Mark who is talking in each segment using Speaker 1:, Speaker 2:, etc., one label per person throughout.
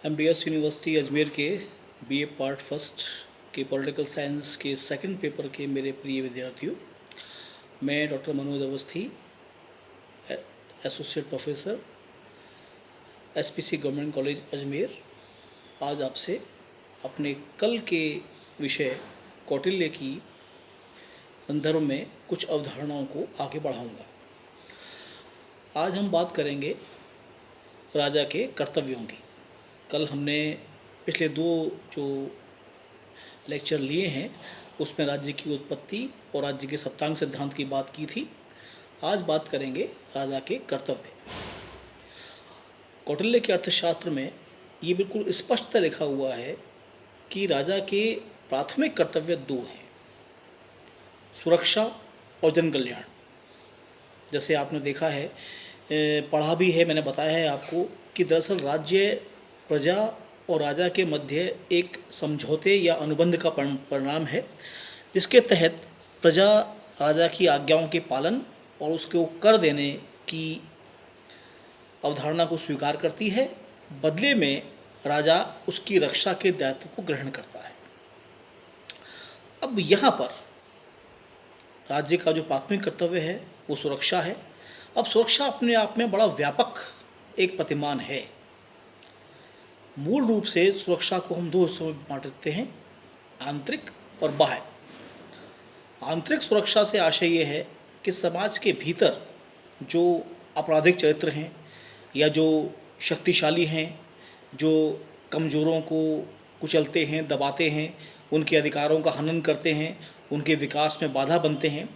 Speaker 1: MDS university Ajmer के BA part first के political science के सेकंड पेपर के मेरे प्रिय विद्यार्थियों, मैं doctor Manoj Awasthi, associate professor SPC government college Ajmer, आज आपसे अपने कल के विषय कौटिल्य की संदर्भ में कुछ अवधारणाओं को आगे बढ़ाऊंगा। आज हम बात करेंगे राजा के कर्तव्यों की। कल हमने पिछले दो जो लेक्चर लिए हैं उसमें राज्य की उत्पत्ति और राज्य के सप्तांग सिद्धांत की बात की थी। आज बात करेंगे राजा के कर्तव्य। कौटिल्य के अर्थशास्त्र में ये बिल्कुल स्पष्टतः लिखा हुआ है कि राजा के प्राथमिक कर्तव्य दो हैं, सुरक्षा और जन कल्याण। जैसे आपने देखा है, पढ़ा भी है, मैंने बताया है आपको कि दरअसल राज्य प्रजा और राजा के मध्य एक समझौते या अनुबंध का परिणाम है, जिसके तहत प्रजा राजा की आज्ञाओं के पालन और उसको कर देने की अवधारणा को स्वीकार करती है। बदले में राजा उसकी रक्षा के दायित्व को ग्रहण करता है। अब यहाँ पर राज्य का जो प्राथमिक कर्तव्य है वो सुरक्षा है। अब सुरक्षा अपने आप में बड़ा व्यापक एक प्रतिमान है। मूल रूप से सुरक्षा को हम दो हिस्सों में बांटते हैं, आंतरिक और बाह्य। आंतरिक सुरक्षा से आशय ये है कि समाज के भीतर जो आपराधिक चरित्र हैं या जो शक्तिशाली हैं, जो कमज़ोरों को कुचलते हैं, दबाते हैं, उनके अधिकारों का हनन करते हैं, उनके विकास में बाधा बनते हैं,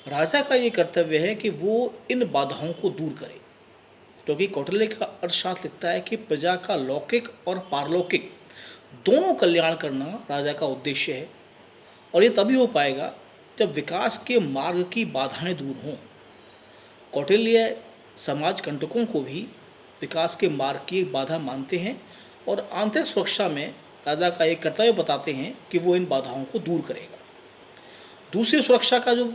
Speaker 1: राजा का ये कर्तव्य है कि वो इन बाधाओं को दूर करे। क्योंकि कौटिल्य का अर्थशास्त्र लिखता है कि प्रजा का लौकिक और पारलौकिक दोनों कल्याण करना राजा का उद्देश्य है, और ये तभी हो पाएगा जब विकास के मार्ग की बाधाएं दूर हों। कौटिल्य समाज कंटकों को भी विकास के मार्ग की एक बाधा मानते हैं और आंतरिक सुरक्षा में राजा का एक कर्तव्य बताते हैं कि वो इन बाधाओं को दूर करेगा। दूसरी सुरक्षा का जो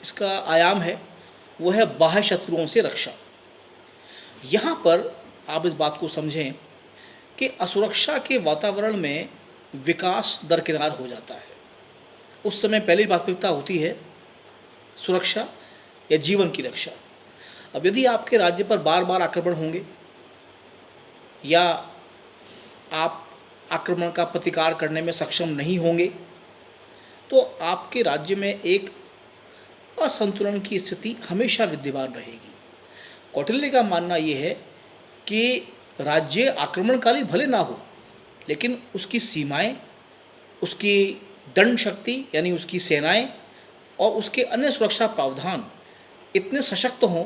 Speaker 1: इसका आयाम है वो है बाह्य शत्रुओं से रक्षा। यहाँ पर आप इस बात को समझें कि असुरक्षा के वातावरण में विकास दरकिनार हो जाता है। उस समय पहली प्राथमिकता होती है सुरक्षा या जीवन की रक्षा। अब यदि आपके राज्य पर बार बार आक्रमण होंगे या आप आक्रमण का प्रतिकार करने में सक्षम नहीं होंगे तो आपके राज्य में एक असंतुलन की स्थिति हमेशा विद्यमान रहेगी। कौटिल्य का मानना ये है कि राज्य आक्रमणकारी भले ना हो, लेकिन उसकी सीमाएं, उसकी दंड शक्ति यानी उसकी सेनाएं और उसके अन्य सुरक्षा प्रावधान इतने सशक्त हों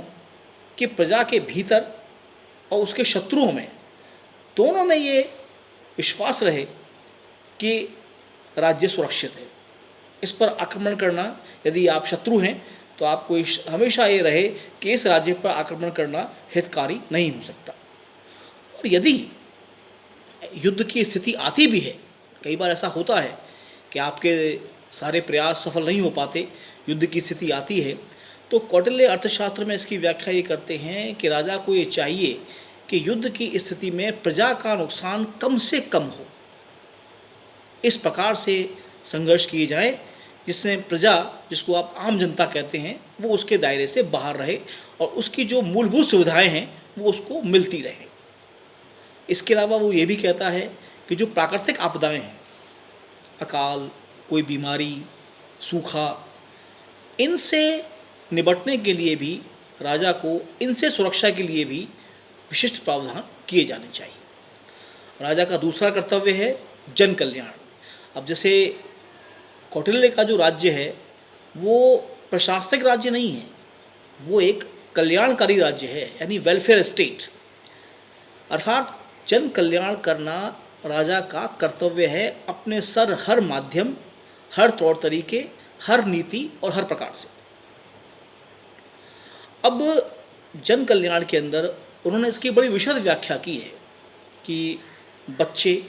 Speaker 1: कि प्रजा के भीतर और उसके शत्रुओं में दोनों में ये विश्वास रहे कि राज्य सुरक्षित है। इस पर आक्रमण करना, यदि आप शत्रु हैं तो आपको हमेशा ये रहे कि इस राज्य पर आक्रमण करना हितकारी नहीं हो सकता। और यदि युद्ध की स्थिति आती भी है, कई बार ऐसा होता है कि आपके सारे प्रयास सफल नहीं हो पाते, युद्ध की स्थिति आती है, तो कौटिल्य अर्थशास्त्र में इसकी व्याख्या ये करते हैं कि राजा को ये चाहिए कि युद्ध की स्थिति में प्रजा का नुकसान कम से कम हो। इस प्रकार से संघर्ष किए जाए जिससे प्रजा, जिसको आप आम जनता कहते हैं, वो उसके दायरे से बाहर रहे और उसकी जो मूलभूत सुविधाएं हैं वो उसको मिलती रहे। इसके अलावा वो ये भी कहता है कि जो प्राकृतिक आपदाएं हैं, अकाल, कोई बीमारी, सूखा, इनसे निपटने के लिए भी राजा को, इनसे सुरक्षा के लिए भी विशिष्ट प्रावधान किए जाने चाहिए। राजा का दूसरा कर्तव्य है जन कल्याण। अब जैसे कौटिल्य का जो राज्य है वो प्रशासनिक राज्य नहीं है, वो एक कल्याणकारी राज्य है, यानी वेलफेयर स्टेट। अर्थात जन कल्याण करना राजा का कर्तव्य है अपने सर हर माध्यम, हर तौर तरीके, हर नीति और हर प्रकार से। अब जन कल्याण के अंदर उन्होंने इसकी बड़ी विशद व्याख्या की है कि बच्चे,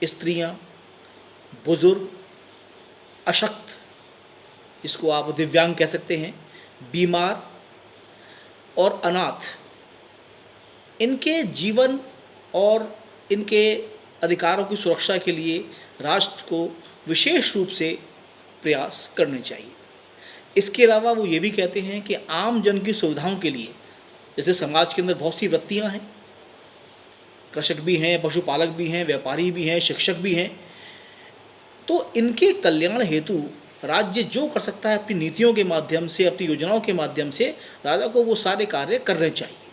Speaker 1: स्त्रियां, बुजुर्ग, अशक्त, जिसको आप दिव्यांग कह सकते हैं, बीमार और अनाथ, इनके जीवन और इनके अधिकारों की सुरक्षा के लिए राष्ट्र को विशेष रूप से प्रयास करने चाहिए। इसके अलावा वो ये भी कहते हैं कि आम जन की सुविधाओं के लिए, जैसे समाज के अंदर बहुत सी वृत्तियां हैं, कृषक भी हैं, पशुपालक भी हैं, व्यापारी भी हैं, शिक्षक भी हैं, तो इनके कल्याण हेतु राज्य जो कर सकता है अपनी नीतियों के माध्यम से, अपनी योजनाओं के माध्यम से, राजा को वो सारे कार्य करने चाहिए।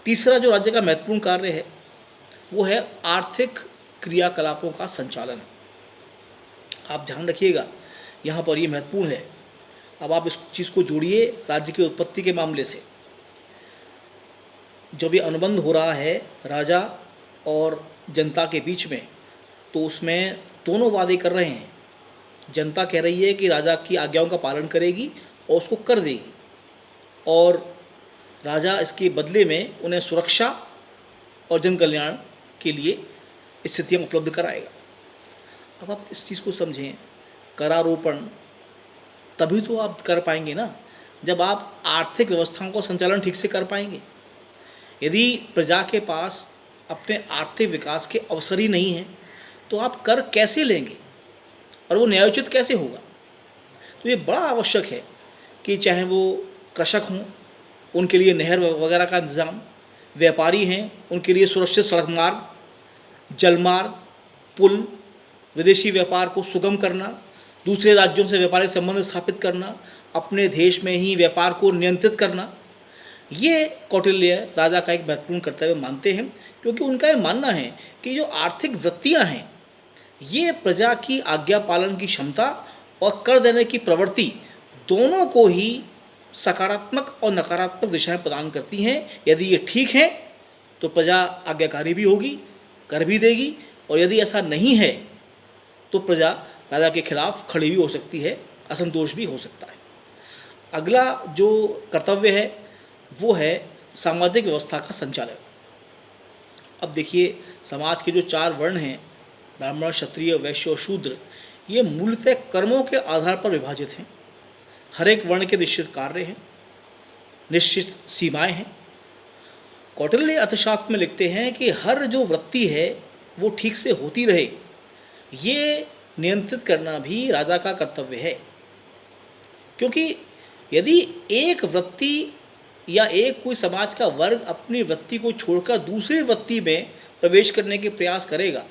Speaker 1: तीसरा जो राज्य का महत्वपूर्ण कार्य है वो है आर्थिक क्रियाकलापों का संचालन। आप ध्यान रखिएगा, यहाँ पर ये महत्वपूर्ण है। अब आप इस चीज़ को जोड़िए राज्य की उत्पत्ति के मामले से। जब ये अनुबंध हो रहा है राजा और जनता के बीच में, तो उसमें दोनों वादे कर रहे हैं। जनता कह रही है कि राजा की आज्ञाओं का पालन करेगी और उसको कर देगी, और राजा इसके बदले में उन्हें सुरक्षा और जन कल्याण के लिए स्थितियाँ उपलब्ध कराएगा। अब आप इस चीज़ को समझें, करारोपण तभी तो आप कर पाएंगे ना जब आप आर्थिक व्यवस्थाओं को संचालन ठीक से कर पाएंगे। यदि प्रजा के पास अपने आर्थिक विकास के अवसर ही नहीं हैं तो आप कर कैसे लेंगे और वो न्यायोचित कैसे होगा। तो ये बड़ा आवश्यक है कि चाहे वो कृषक हों, उनके लिए नहर वगैरह का इंतज़ाम, व्यापारी हैं, उनके लिए सुरक्षित सड़क मार्ग, जलमार्ग, पुल, विदेशी व्यापार को सुगम करना, दूसरे राज्यों से व्यापारिक संबंध स्थापित करना, अपने देश में ही व्यापार को नियंत्रित करना, ये कौटिल्य राजा का एक महत्वपूर्ण कर्तव्य मानते हैं, क्योंकि उनका ये मानना है कि जो आर्थिक वृत्तियाँ हैं ये प्रजा की आज्ञा पालन की क्षमता और कर देने की प्रवृत्ति दोनों को ही सकारात्मक और नकारात्मक दिशाएं प्रदान करती हैं। यदि ये ठीक है तो प्रजा आज्ञाकारी भी होगी, कर भी देगी, और यदि ऐसा नहीं है तो प्रजा राजा के खिलाफ खड़ी भी हो सकती है, असंतोष भी हो सकता है। अगला जो कर्तव्य है वो है सामाजिक व्यवस्था का संचालन। अब देखिए, समाज के जो 4 वर्ण हैं, ब्राह्मण, क्षत्रिय, वैश्य और शूद्र, ये मूलतः कर्मों के आधार पर विभाजित हैं। हर एक वर्ण के निश्चित कार्य हैं, निश्चित सीमाएं हैं। कौटिल्य अर्थशास्त्र में लिखते हैं कि हर जो वृत्ति है वो ठीक से होती रहे, ये नियंत्रित करना भी राजा का कर्तव्य है। क्योंकि यदि एक वृत्ति या एक कोई समाज का वर्ग अपनी वृत्ति को छोड़कर दूसरी वृत्ति में प्रवेश करने के प्रयास करेगा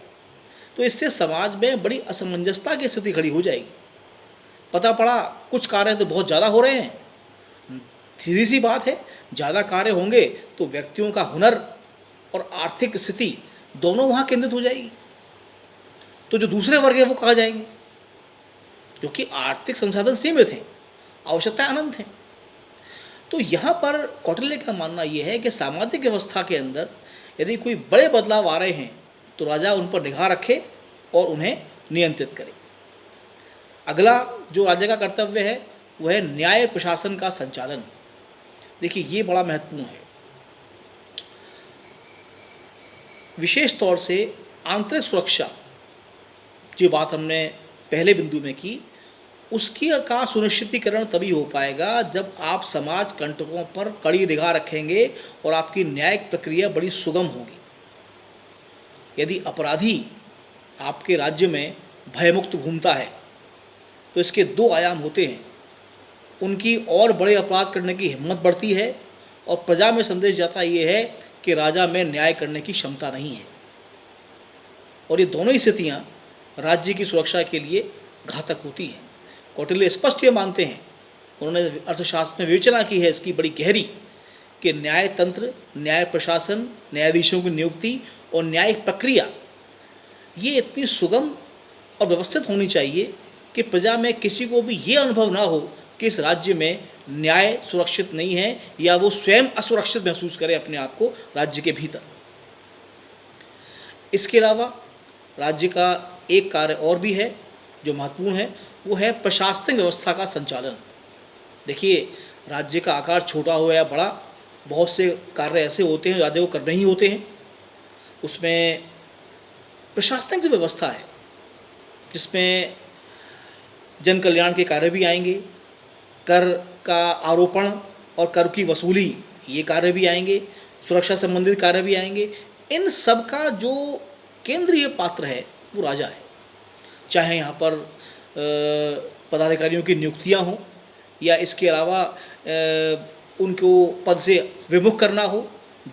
Speaker 1: तो इससे समाज में बड़ी असमंजसता की स्थिति खड़ी हो जाएगी। पता पड़ा कुछ कार्य तो बहुत ज़्यादा हो रहे हैं, सीधी सी बात है, ज़्यादा कार्य होंगे तो व्यक्तियों का हुनर और आर्थिक स्थिति दोनों वहाँ केंद्रित हो जाएगी, तो जो दूसरे वर्ग है वो कहाँ जाएंगे, क्योंकि आर्थिक संसाधन सीमित हैं, आवश्यकताएं अनंत हैं। तो यहाँ पर कौटिल्य का मानना ये है कि सामाजिक व्यवस्था के अंदर यदि कोई बड़े बदलाव आ रहे हैं तो राजा उन पर निगाह रखे और उन्हें नियंत्रित करे। अगला जो राजा का कर्तव्य है वह है न्याय प्रशासन का संचालन। देखिए, ये बड़ा महत्वपूर्ण है। विशेष तौर से आंतरिक सुरक्षा, जो बात हमने पहले बिंदु में की, उसकी का सुनिश्चितीकरण तभी हो पाएगा जब आप समाज कंटकों पर कड़ी निगाह रखेंगे और आपकी न्यायिक प्रक्रिया बड़ी सुगम होगी। यदि अपराधी आपके राज्य में भयमुक्त घूमता है तो इसके 2 आयाम होते हैं, उनकी और बड़े अपराध करने की हिम्मत बढ़ती है और प्रजा में संदेश जाता ये है कि राजा में न्याय करने की क्षमता नहीं है, और ये दोनों ही स्थितियाँ राज्य की सुरक्षा के लिए घातक होती हैं। कौटिल्य स्पष्ट ये मानते हैं, उन्होंने अर्थशास्त्र में विवेचना की है इसकी बड़ी गहरी, कि न्याय तंत्र, न्याय प्रशासन, न्यायाधीशों की नियुक्ति और न्यायिक प्रक्रिया ये इतनी सुगम और व्यवस्थित होनी चाहिए कि प्रजा में किसी को भी ये अनुभव ना हो कि इस राज्य में न्याय सुरक्षित नहीं है या वो स्वयं असुरक्षित महसूस करे अपने आप को राज्य के भीतर। इसके अलावा राज्य का एक कार्य और भी है जो महत्वपूर्ण है, वो है प्रशासनिक व्यवस्था का संचालन। देखिए, राज्य का आकार छोटा हो या बड़ा, बहुत से कार्य ऐसे होते हैं राज्य को करने ही होते हैं। उसमें प्रशासनिक जो व्यवस्था है जिसमें जन कल्याण के कार्य भी आएंगे, कर का आरोपण और कर की वसूली ये कार्य भी आएंगे, सुरक्षा संबंधित कार्य भी आएंगे, इन सब का जो केंद्रीय पात्र है वो राजा है। चाहे यहाँ पर पदाधिकारियों की नियुक्तियाँ हों या इसके अलावा उनको पद से विमुख करना हो,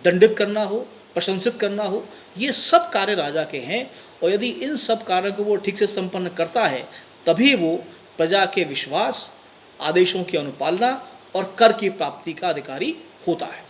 Speaker 1: दंडित करना हो, प्रशंसित करना हो, ये सब कार्य राजा के हैं। और यदि इन सब कार्यों को वो ठीक से संपन्न करता है तभी वो प्रजा के विश्वास, आदेशों की अनुपालना और कर की प्राप्ति का अधिकारी होता है।